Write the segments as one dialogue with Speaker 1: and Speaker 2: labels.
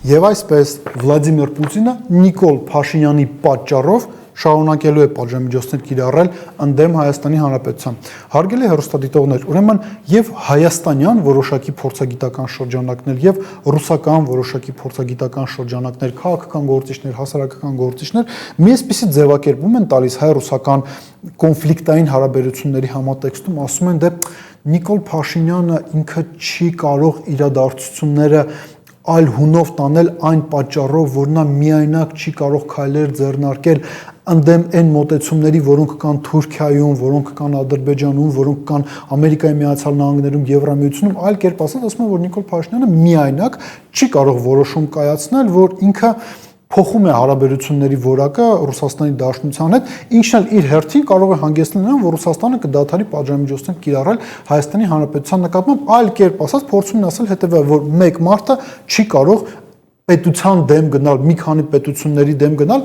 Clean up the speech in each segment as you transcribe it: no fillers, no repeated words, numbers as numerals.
Speaker 1: Եվ այսպես Վլադիմիր Պուտինը Նիկոլ Փաշինյանի պատճառով շարունակելու է պատժամիջոցներ կիրառել ընդդեմ Հայաստանի Հանրապետության։ Հարգելի հեռուստադիտողներ, ուրեմն եւ հայաստանյան որոշակի փորձագիտական շրջանակներ եւ ռուսական որոշակի փորձագիտական շրջանակներ, քաղաքական գործիչներ, հասարակական գործիչներ մի այսպիսի ձևակերպում են տալիս հայ-ռուսական կոնֆլիկտային հարաբերությունների համատեքստում, ասում են դե Նիկոլ Փաշինյանը ինքը չի կարող իրադարձությունները այլ հունով տանել այն պատճառով, որ նա միայնակ չի կարող քայլեր ձեռնարկել ընդդեմ այն մոտեցումների, որոնք կան Թուրքիայում, որոնք կան Ադրբեջանում, որոնք կան Ամերիկայի Միացյալ Նահանգներում, Եվրամիությունում, այլ կերպ ասած, ասում են, որ Նիկոլ Փաշինյանը միայնակ չի կարող որոշում կայացնել, որ ինքը փոխում է հարաբերությունների որակը Ռուսաստանի Դաշնության հետ, ինչն էլ իր հերթին կարող է հանգեցնել նրան, որ Ռուսաստանը կդադարի պատժամիջոցներ կիրառել Հայաստանի Հանրապետության նկատմամբ, այլ կերպ ասած, փորձում են ասել հետևյալ, որ մեկ մարդը չի կարող պետության դեմ գնալ, մի քանի պետությունների դեմ գնալ,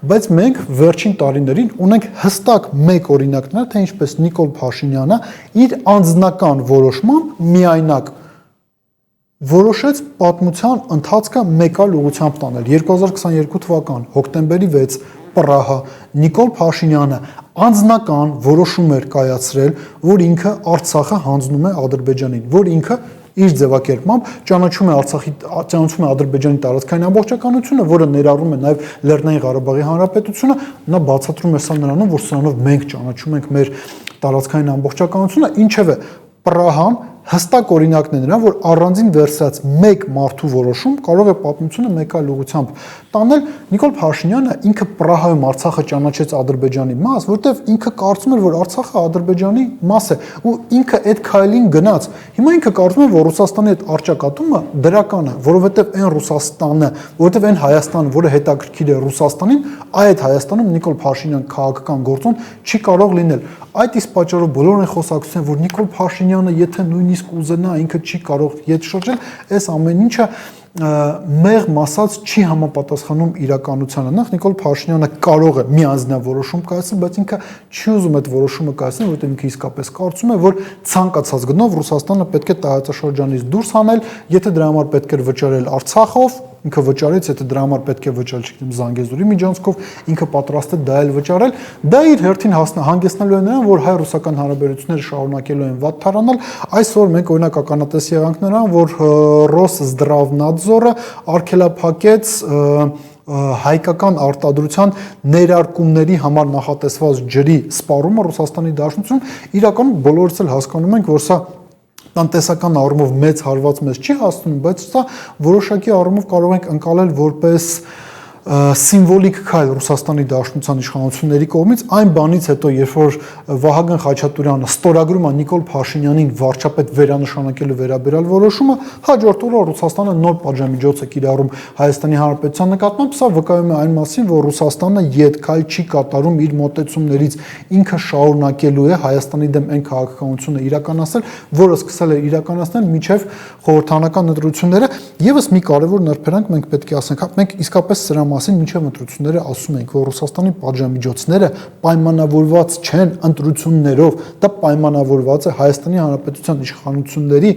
Speaker 1: բայց մենք վերջին տարիներին ունենք հստակ մեկ օրինակներ, թե ինչպես Նիկոլ Փաշինյանը իր անձնական որոշմամբ միայնակ որոշեց պատմության ընթացքը մեկ այլ ուղղությամբ տանել 2022 թվական հոկտեմբերի 6 Պրահա Նիկոլ Փաշինյանը անձնական որոշում էր կայացրել, որ ինքը Արցախը հանձնում է Ադրբեջանին, որ ինքը իր ձևակերպմամբ ճանաչում է Ադրբեջանի տարածքային ամբողջականությունը, որը ներառում է նաև Լեռնային Ղարաբաղի Հանրապետությունը, նա բացատրում է սա նրանով, որ սրանով մենք ճանաչում ենք մեր տարածքային ամբողջականությունը, ինչևէ Պրահան հստակ օրինակն է նրան, որ առանձին վերցրած մեկ մարդու որոշում կարող է պատմությունը մեկ այլ ուղղությամբ տանել։ Նիկոլ Փաշինյանը ինքը Պրահայում Արցախը ճանաչեց Ադրբեջանի մաս, որտեղ ինքը կարծում էր, որ Արցախը Ադրբեջանի մաս է, ու ինքը այդ քայլին գնաց։ Հիմա ինքը կարծում է, որ Ռուսաստանի այդ առճակատումը դրական է, որովհետև այն Ռուսաստանը, որովհետև այն Հայաստանը, որը հետաքրքիր է Ռուսաստանին, այդ Հայաստանում Նիկոլ Փաշինյան քաղաքական գործոն չի կարող լինել։ Այդ իսկ պատճառով բոլորն են խոսակցում, որ Նիկոլ Փաշինյանը, եթե նույնիսկ ուզենա, ինքը չի կարող ետ շրջել, այս ամեն ինչը մեղմ ասած չի համապատասխանում իրականությանը։ Նախ Նիկոլ Փաշինյանը կարող է միանձնյա որոշում կայացնել, բայց ինքը չի ուզում այդ որոշումը կայացնել, որովհետև ինքը իսկապես կարծում է, որ ցանկացած գնով Ռուսաստանը պետք է տարածաշրջանից դուրս հանել, եթե դրա համար պետք էր վճարել Արցախով, ինքը վճարեց, եթե դրա համար պետք է վճարել, չգիտեմ, Զանգեզուրի միջանցքով, ինքը պատրաստ է դա էլ վճարել, դա իր հերթին հանգեցնելու է նրան, որ հայ-ռուսական հարաբերությունները շարունակելու են վատթարանալ։ Այսօր մենք օրինակ ականատես եղանք նրան, որ Ռոսզդրավնադզորը արգելափակեց հայկական արտադրության ներարկումների համար նախատեսված ջրի սպառումը Ռուսաստանի Դաշնությունում, իրականում բոլորս էլ հասկանում ենք, որ սա տնտեսական առումով մեծ հարված մեզ չի հասնում, բայց սա որոշակի առումով կարող ենք ընկալել որպես սիմվոլիկ քայլ Ռուսաստանի Դաշնության իշխանությունների կողմից, այն բանից հետո, երբ որ Վահագն Խաչատուրյանը ստորագրում է Նիկոլ Փաշինյանին վարչապետ վերանշանակելու վերաբերյալ որոշումը, հաջորդ օրը Ռուսաստանը նոր պատժամիջոց է կիրառում Հայաստանի Հանրապետության նկատմամբ, սա վկայում է այն մասին, որ Ռուսաստանը ետ քայլ չի կատարում իր մոտեցումներից, ինքը շարունակելու է Հայաստանի դեմ այն քաղաքականությունը իրականացնել, որը սկսել է իրականացնել մինչև խորհրդարանական ընտրությունները, եւս մի կարևոր նրբերանգ մենք պետք է ասենք, մենք իսկապես սրա մասին մինչև ընտրությունները ասում ենք, որ Ռուսաստանի պատժամիջոցները պայմանավորված չեն ընտրություններով, դա պայմանավորված է Հայաստանի Հանրապետության իշխանությունների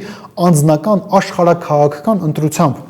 Speaker 1: անձնական աշխարհաքաղաքական ընտրությամբ։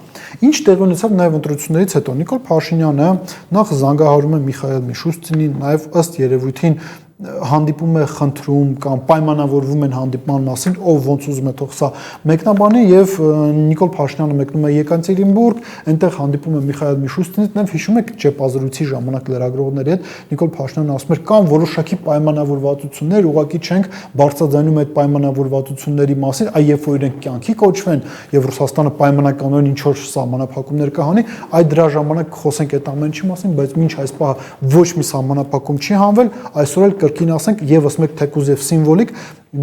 Speaker 1: Ինչ տեղի ունեցավ նաև ընտրություններից հետո Նիկոլ Փաշինյանը նախ զանգահարում է Միխայել Միշուստինին, նաև ըստ երևույթին հանդիպում է խնդրում կամ պայմանավորվում են հանդիպման մասին, ով ոնց ուզում է թող սա մեկնաբանի, եւ Նիկոլ Փաշինյանը մեկնում է Եկատերինբուրգ, այնտեղ հանդիպում է Միխայել Միշուստինին, նաև հիշում եք ճեպազրույցի ժամանակ լրագրողների հետ Նիկոլ Փաշինյանը ասում էր կան որոշակի պայմանավորվածություններ, ուղղակի չենք բարձրաձայնում այդ պայմանավորվածությունների մասին, այ երբ որ իրենք կյանքի կոչվեն եւ Ռուսաստանը պայմանականորեն ինչ որ սահմանափակումներ կհանի, այդ դրա ժամանակ կխոսենք այդ ամեն ինչի մասին, բայց մինչ այս պահը ոչ մի սահմանափակում չի հանվել, այսօր էլ կրկին ասենք եւս մեկ թեկուզ եւ սիմվոլիկ,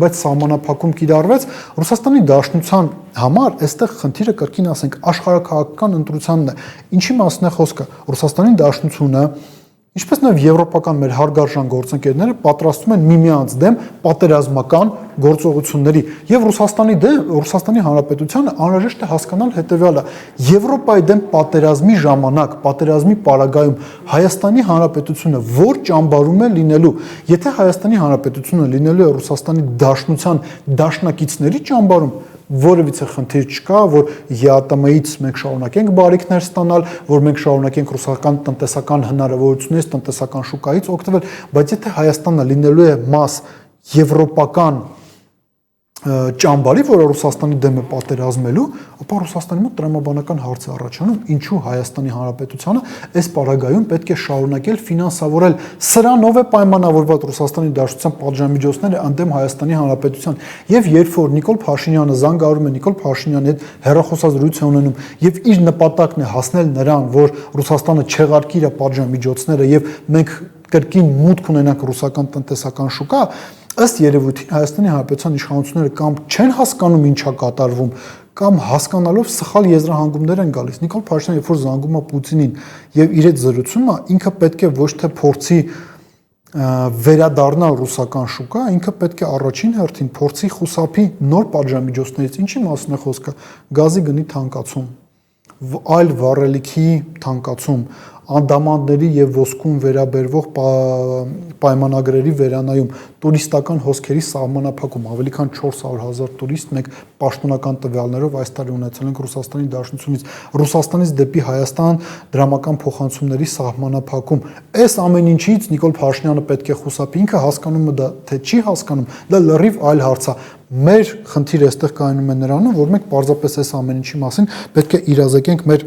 Speaker 1: բայց սահմանափակում կիրառվեց Ռուսաստանի Դաշնության համար, այստեղ խնդիրը կրկին ասենք աշխարհաքաղաքական ընտրությանն է։ Ինչի մասն է խոսքը։ Ռուսաստանի Դաշնությունը, ինչպես նաև եվրոպական մեր հարգարժան գործընկերները պատրաստվում են միմյանց դեմ պատերազմական գործողությունների եւ Ռուսաստանի Հանրապետությանը անհրաժեշտ է հասկանալ հետեւյալը. Եվրոպայի դեմ պատերազմի ժամանակ, պատերազմի պարագայում Հայաստանի Հանրապետությունը որ ճամբարում է լինելու, եթե Հայաստանի Հանրապետությունը լինելու է Ռուսաստանի Դաշնության դաշնակիցների ճամբարում, որևիցե խնդիր չկա, որ ԵԱՏՄ-ից մենք շարունակենք բարիքներ ստանալ, որ մենք շարունակենք ռուսական տնտեսական հնարավորություններից, տնտեսական շուկայից օգտվել, բայց եթե Հայաստանը լինելու է մաս եվրոպական ճամբարի, որը Ռուսաստանի դեմ է պատերազմելու, ապա Ռուսաստանի մոտ տրամաբանական հարց է առաջանում, ինչու Հայաստանի Հանրապետությանը այս պարագայում պետք է շարունակել ֆինանսավորել սրանով է պայմանավորված Ռուսաստանի Դաշնության պատժամիջոցները ընդդեմ Հայաստանի Հանրապետության, եւ երբ որ Նիկոլ Փաշինյանը զանգարում է Նիկոլ Փաշինյանի հետ հեռախոսազրույց է ունենում եւ իր նպատակն է հասնել նրան, որ Ռուսաստանը չեղարկի իր պատժամիջոցները եւ մենք կրկին մուտք ունենանք ռուսական տնտեսական շուկա, ըստ երևույթին Հայաստանի Հանրապետության իշխանությունները կամ չեն հասկանում ինչա կատարվում, կամ հասկանալով սխալ եզրահանգումներ են գալիս։ Նիկոլ Փաշինյանը երբ որ զանգում է Պուտինին եւ իր հետ զրուցում է, ինքը պետք է ոչ թե փորձի վերադառնալ ռուսական շուկա, ինքը պետք է առաջին հերթին փորձի խուսափի նոր պատժամիջոցներից, ինչի մասին է խոսքը, գազի գնի թանկացում, այլ վառելիքի թանկացում, անդամանդների եւ ոսկուն վերաբերվող պայմանագրերի վերանայում, տուրիստական հոսքերի սահմանափակում, ավելի քան 400,000 տուրիստ մենք պաշտոնական տվյալներով այս տարի ունեցել ենք Ռուսաստանի Դաշնությունից, Ռուսաստանից դեպի Հայաստան դրամական փոխանցումների սահմանափակում։ Այս ամեն ինչից Նիկոլ Փաշինյանը պետք է խուսափի, ինքը հասկանում է դա, թե չի հասկանում, դա լրիվ այլ հարց է։ Մեր խնդիրը այստեղ կայանում է նրանում, որ մենք պարզապես այս ամեն ինչի մասին պետք է իրազեկենք մեր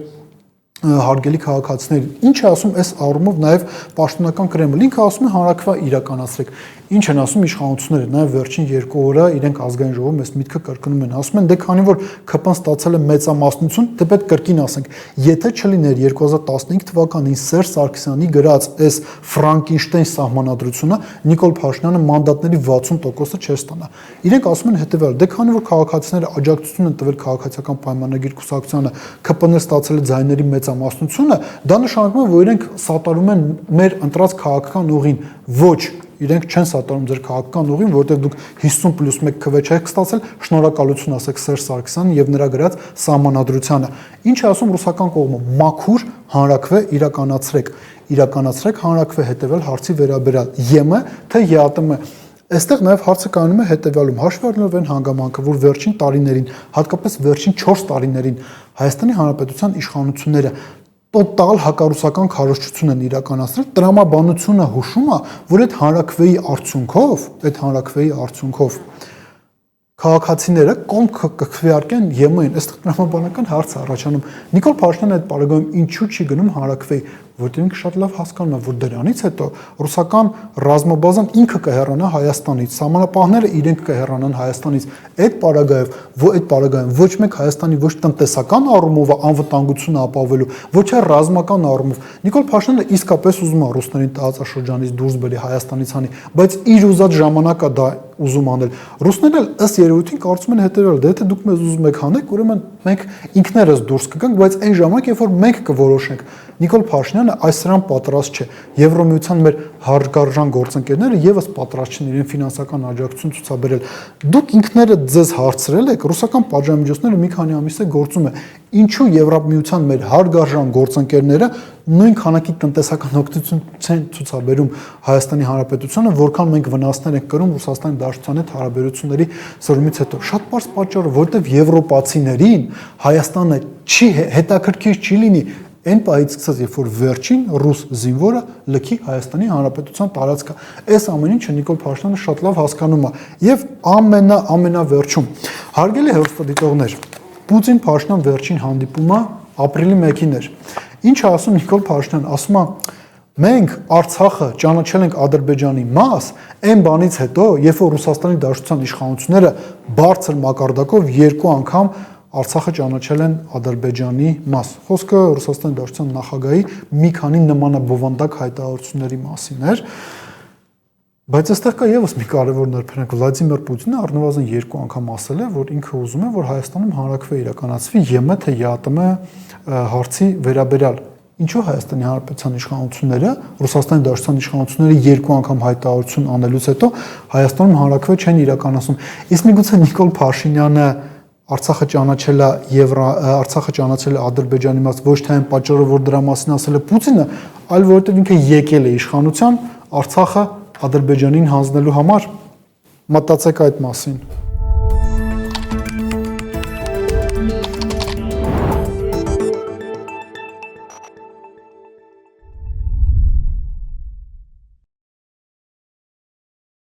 Speaker 1: հարգելի քաղաքացիներին։ Ինչ է ասում այս առումով նաև պաշտոնական Կրեմլը, ինքը ասում է հանրաքվե իրականացրեք։ Ինչ են ասում իշխանությունները, նաև վերջին 2 օրը իրենք ազգային ժողովում այս միտքը կրկնում են, ասում են դե քանի որ ՔՊ-ն ստացել է մեծամասնություն, դե պետք կրկին ասենք, եթե չլիներ 2015 թվականին Սերժ Սարգսյանի գրած այս Ֆրանկենշտեյն սահմանադրությունը, Նիկոլ Փաշինյանը մանդատների 60%-ը չէր ստանա։ Իրենք ասում են հետևյալ, դե քանի որ քաղաքացիները աջակցություն են տվել քաղաքացիական պայմանագիր կուսակցությանը, ՔՊ-ն ստացել է ձայների մեծամասնությունը, դա նշանակում է, որ իրենք սատարում են մեր ընտրած քաղաքական ուղին, ոչ իրենք չեն սատարում ձեր քաղաքական ուղին, որտեղ դուք 50+1 քվ չեք ստացել, շնորհակալություն ասեք Սերժ Սարգսյանին եւ նրա գրած սահմանադրությանը։ Ինչ է ասում ռուսական կողմը, մաքուր հանրաքվե իրականացրեք հանրաքվե հետեւել հարցի վերաբերյալ ԵՄ թե ԵԱՏՄ։ Այստեղ նաև հարցը կայանում է հետևյալում, հաշվի առնելով այն հանգամանքը, որ վերջին տարիներին, հատկապես վերջին 4 տարիներին Հայաստանի Հանրապետության իշխանությունները տոտալ հակառուսական քարոզչություն են իրականացրել, տրամաբանությունը հուշում է, որ այդ հանրաքվեի արդյունքով քաղաքացիները կողմ կքվեարկեն ԵՄ-ին, այստեղ տրամաբանական հարց է առաջանում։ Նիկոլ Փաշինյանը այդ պարագայում ինչու չի գնում հանրաքվեի, որտեղ ինքը շատ լավ հասկանում է, որ դրանից հետո ռուսական ռազմաբազան ինքը կհեռանա Հայաստանից, սահմանապահները իրենք կհեռանան Հայաստանից։ Այդ պարագայում ոչ մեկ Հայաստանի ոչ տնտեսական առումով անվտանգությունը ապահովելու, ոչ էլ ռազմական առումով։ Նիկոլ Փաշինյանը իսկապես ուզում է ռուսներին տարածաշրջանից դուրս բերի Հայաստանից անի, բայց իր ուզած ժամանակը դա ուզում անել։ Ռուսները ըստ երևույթին կարծում են հետևյալը, դե եթե դուք մեզ ուզում եք հանեք, ուրեմն մենք ինքներս դուրս կգանք, բայց այն ժամանակ, երբ որ մենք կորոշենք։ Նիկոլ Փաշինյանը այս սրան պատրաստ չէ։ Եվրոմիության մեր հարգարժան գործընկերները եւս պատրաստ չեն իրեն ֆինանսական աջակցություն ցուցաբերել։ Դուք ինքներդ ձեզ հարցրել եք, ռուսական պատժամիջոցները մի քանի ամիս է գործում է։ Ինչու Եվրոմիության մեր հարգարժան գործընկերները նույն քանակի տնտեսական օգնություն չեն ցուցաբերում Հայաստանի Հանրապետությանը, որքան մենք վնասներ ենք կրում Ռուսաստանի Դաշնության հետ հարաբերությունների սրումից հետո։ Շատ պարզ պատճառը, որովհետև եվրոպացիներին Հայաստանը հետաքրքիր չի լինի այն պահից սկսած, երբ որ վերջին ռուս զինվորը լքի Հայաստանի Հանրապետության տարածքը։ Այս ամեն ինչը Նիկոլ Փաշինյանը շատ լավ հասկանում է։ Եվ ամենավերջում, հարգելի հեռուստադիտողներ, Պուտին-Փաշինյան վերջին հանդիպումը ապրիլի 1-ին էր։ Ինչ է ասում Նիկոլ Փաշինյանը, ասում է մենք Արցախը ճանաչել ենք Ադրբեջանի մաս, այն բանից հետո, երբ որ Ռուսաստանի Դաշնության իշխանությունները բարձր մակարդակով 2 անգամ Արցախը ճանաչել են Ադրբեջանի մաս։ Խոսքը Ռուսաստանի Դաշնության նախագահի մի քանի նմանաբովանդակ հայտարարությունների մասին էր։ Բայց այստեղ կա եւս մի կարևոր նրբերանգ, Վլադիմիր Պուտինը առնվազն 2 անգամ ասել է, որ ինքը ուզում է, որ Հայաստանում հանրաքվե իրականացվի ԵՄ թե ԵԱՏՄ հարցի վերաբերյալ։ Ինչու Հայաստանի Հանրապետության իշխանությունները, Ռուսաստանի Դաշնության իշխանությունները 2 անգամ հայտարարություն անելուց հետո Հայաստանում հանրաքվե չեն իրականացնում։ Իսկ միգուցե Նիկոլ Փաշինյանը Արցախը ճանաչել է Ադրբեջանի մաս ոչ թե այն պատճառով, որ դրա մասին ասել է Պուտինը, այլ որովհետև ինքը եկել է իշխանության Արցախը Ադրբեջանին հանձնելու համար։ Մտածեք այդ մասին։